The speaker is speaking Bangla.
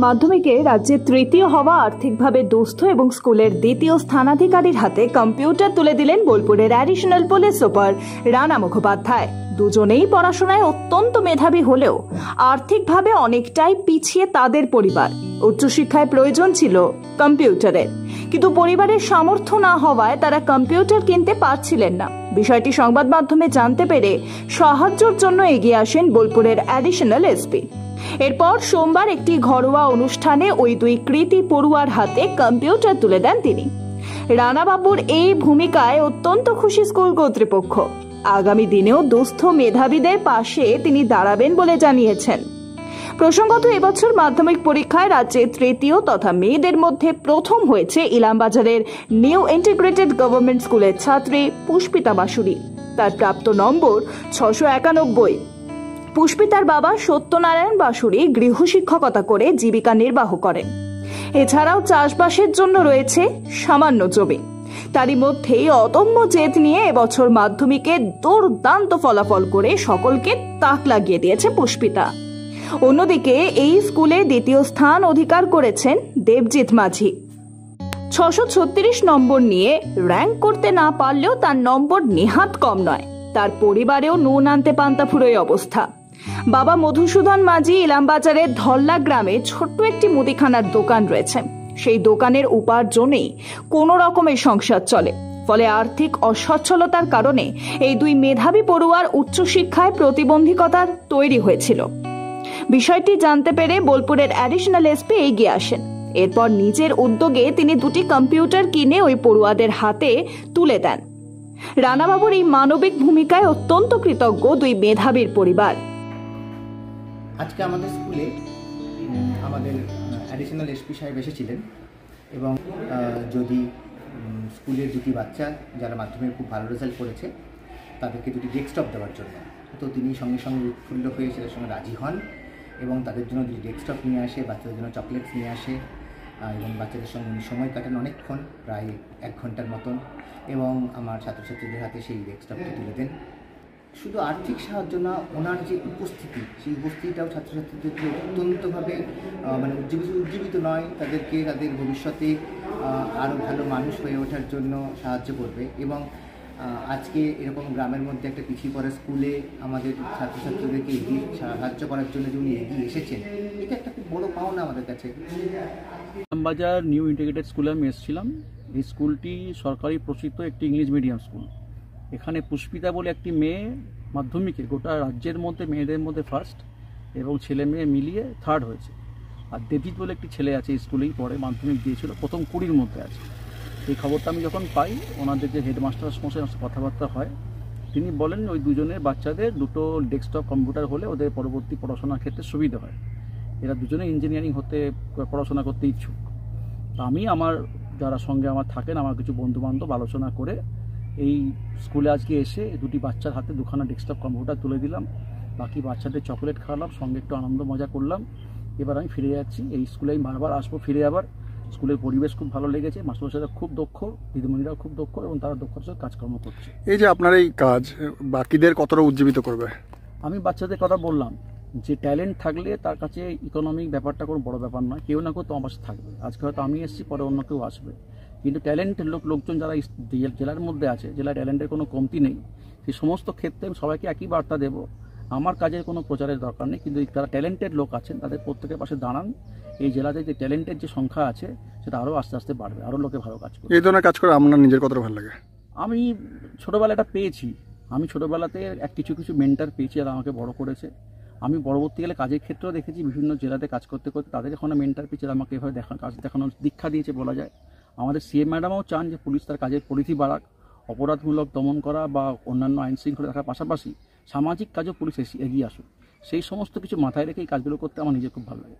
মাধ্যমিকে রাজ্যে তৃতীয় হওয়া আর্থিকভাবে দুস্থ এবং স্কুলের দ্বিতীয় স্থানাধিকারীর হাতে কম্পিউটার তুলে দিলেন বোলপুরের additional police super Rana Mukhopadhyay. দুজনেই পড়াশোনায় অত্যন্ত মেধাবী হলেও আর্থিকভাবে অনেকটাই পিছিয়ে তাদের পরিবার। উচ্চশিক্ষায় প্রয়োজন ছিল কম্পিউটারের, কিন্তু পরিবারের সামর্থ্য না হওয়ায় তারা কম্পিউটার কিনতে পারছিলেন না। বিষয়টি সংবাদ মাধ্যমে জানতে পেরে সাহায্যের জন্য এগিয়ে আসেন বোলপুরের অ্যাডিশনাল এসপি। এরপর সোমবার একটি ঘরোয়া অনুষ্ঠানে ওই দুই কৃতী পড়ুয়ার হাতে কম্পিউটার তুলে দেন তিনি। রানাবাবুর এই ভূমিকায় অত্যন্ত খুশি স্কুল কর্তৃপক্ষ। আগামী দিনেও দুস্থ মেধাবীদের পাশে তিনি দাঁড়াবেন বলে জানিয়েছেন। প্রসঙ্গত, এবছর মাধ্যমিক পরীক্ষায় রাজ্যে তৃতীয় তথা মেয়েদের মধ্যে প্রথম হয়েছে ইলামবাজারের নিউ ইন্টিগ্রেটেড গভর্নমেন্ট স্কুলের ছাত্রী পুষ্পিতা বাসুরি। তার প্রাপ্ত নম্বর 691। পুষ্পিতার বাবা সত্যনারায়ণ বাসুরি গৃহশিক্ষকতা করে জীবিকা নির্বাহ করেন। এছাড়াও চাষবাসের জন্য রয়েছে সামান্য জমি। তারই মধ্যেই অদম্য জেদ নিয়ে এবছর মাধ্যমিকে দুর্দান্ত ফলাফল করে সকলকে তাক লাগিয়ে দিয়েছে পুষ্পিতা। অন্যদিকে এই স্কুলে দ্বিতীয় স্থান অধিকার করেছেন দেবজিৎ মাঝি। 636 নম্বর নিয়ে র্যাঙ্ক করতে না পারলেও তার নম্বর নেহাত কম নয়। তার পরিবারেও নুন আনতে পান্তা ফুরোয় অবস্থা। বাবা মধুসূদন মাঝি ইলামবাজারের ধল্লা গ্রামে ছোট্ট একটি মুদিখানার দোকান রয়েছে। সেই দোকানের উপার্জনেই কোনো রকমের সংসার চলে। ফলে আর্থিক অসচ্ছলতার কারণে এই দুই মেধাবী পড়ুয়ার উচ্চশিক্ষায় প্রতিবন্ধকতা তৈরি হয়েছিল। বিষয়টি জানতে পেরে বোলপুরের অ্যাডিশনাল এসপি এগিয়ে আসেন। এরপর নিজের উদ্যোগে তিনি দুটি কম্পিউটার কিনে ওই পড়ুয়াদের হাতে তুলে দেন। রানাবাবুর এই মানবিক ভূমিকায় অত্যন্ত কৃতজ্ঞ দুই মেধাবীর পরিবার। আজকে আমাদের স্কুলে আমাদের অ্যাডিশনাল এসপি সাহেব এসেছিলেন এবং যদি স্কুলের দুটি বাচ্চা যারা মাধ্যমিকে খুব ভালো রেজাল্ট করেছে তাদেরকে দুটি ডেস্কটপ দেওয়ার জন্য, তো তিনি সঙ্গে সঙ্গে উৎফুল্ল হয়ে সেটার সঙ্গে রাজি হন এবং তাদের জন্য দুটি ডেস্কটপ নিয়ে আসে, বাচ্চাদের জন্য চকলেটস নিয়ে আসে এবং বাচ্চাদের সঙ্গে সময় কাটান অনেকক্ষণ, প্রায় 1 ঘন্টার মতন, এবং আমার ছাত্রছাত্রীদের হাতে সেই ডেস্কটপটি তুলে দেন। শুধু আর্থিক সাহায্য না, ওনার যে উপস্থিতি, সেই উপস্থিতিটাও ছাত্রছাত্রীদেরকে অত্যন্তভাবে উজ্জীবিত নয়, তাদেরকে তাদের ভবিষ্যতে আরও ভালো মানুষ হয়ে ওঠার জন্য সাহায্য করবে। এবং আজকে এরকম গ্রামের মধ্যে একটা পিছিয়ে পড়া স্কুলে আমাদের ছাত্রছাত্রীদেরকে এগিয়ে সাহায্য করার জন্য যে উনি এগিয়ে এসেছেন, এটা একটা খুব বড় পাওনা আমাদের কাছে। ইলামবাজার নিউ ইন্টিগ্রেটেড স্কুলে আমি এসেছিলাম। এই স্কুলটি সরকারি প্রসিদ্ধ একটি ইংলিশ মিডিয়াম স্কুল। এখানে পুষ্পিতা বলে একটি মেয়ে মাধ্যমিকে গোটা রাজ্যের মধ্যে মেয়েদের মধ্যে ফার্স্ট এবং ছেলে মেয়ে মিলিয়ে থার্ড হয়েছে। আর দেবজিৎ বলে একটি ছেলে আছে, স্কুলেই পড়ে, মাধ্যমিক দিয়েছিল, প্রথম 20-র মধ্যে আছে। এই খবরটা আমি যখন পাই, ওনাদের যে হেডমাস্টার সমস্যা কথাবার্তা হয়, তিনি বলেন ওই দুজনের বাচ্চাদের দুটো ডেস্কটপ কম্পিউটার হলে ওদের পরবর্তী পড়াশোনার ক্ষেত্রে সুবিধা হয়। এরা দুজনে ইঞ্জিনিয়ারিং হতে পড়াশোনা করতে ইচ্ছুক। তা আমি আমার যারা সঙ্গে আমার থাকেন, আমার কিছু বন্ধুবান্ধব আলোচনা করে এই স্কুলে আজকে এসে দুটি বাচ্চার হাতে দুখানা ডেস্কটপ কম্পিউটার তুলে দিলাম। বাকি বাচ্চাদের চকলেট খাওয়ালাম, সঙ্গে একটু আনন্দ মজা করলাম। এবার আমি ফিরে যাচ্ছি। এই স্কুলে আমি বারবার আসবো ফিরে। আবার স্কুলের পরিবেশ খুব ভালো লেগেছে, মাস্টারমশাইরা খুব দক্ষ, দিদিমণিরাও খুব দক্ষ এবং তারা দক্ষতার সাথে কাজকর্ম করছে। এই যে আপনার এই কাজ বাকিদের কতটা উজ্জীবিত করবে? আমি বাচ্চাদের কথা বললাম যে ট্যালেন্ট থাকলে তার কাছে ইকোনমিক ব্যাপারটা কোনো বড় ব্যাপার নয়। কেউ না কেউ তো আমার পাশে থাকবে। আজকে হয়তো আমি এসেছি, পরে অন্য কেউ আসবে, কিন্তু ট্যালেন্টের লোকজন যারা জেলার মধ্যে আছে, জেলার ট্যালেন্টের কোনো কমতি নেই। সেই সমস্ত ক্ষেত্রে আমি সবাইকে একই বার্তা দেবো, আমার কাজের কোনো প্রচারের দরকার নেই, কিন্তু যারা ট্যালেন্টেড লোক আছেন তাদের প্রত্যেকের পাশে দাঁড়ান। এই জেলাতে যে ট্যালেন্টের যে সংখ্যা আছে সেটা আরও আস্তে আস্তে বাড়বে, আরও লোকে ভালো কাজ করবে। এই ধরনের কাজ করে আপনার নিজের কতটা ভালো লাগে? আমি ছোটোবেলা এটা পেয়েছি। আমি ছোটোবেলাতে কিছু মেন্টার পেয়েছি যারা আমাকে বড় করেছে। আমি পরবর্তীকালে কাজের ক্ষেত্রেও দেখেছি বিভিন্ন জেলাতে কাজ করতে করতে তাদের এখানে মেন্টার পেয়েছে, আমাকে এভাবে কাজ দেখানোর দীক্ষা দিয়েছে বলা যায়। আমাদের সিএম ম্যাডামও চান যে পুলিশ তার কাজের পরিধি বাড়াক, অপরাধমূলক দমন করা বা অন্যান্য আইন শৃঙ্খলা রাখার পাশাপাশি সামাজিক কাজও পুলিশ এগিয়ে আসুক। সেই সমস্ত কিছু মাথায় রেখে এই কাজগুলো করতে আমার নিজের খুব ভালো লাগে।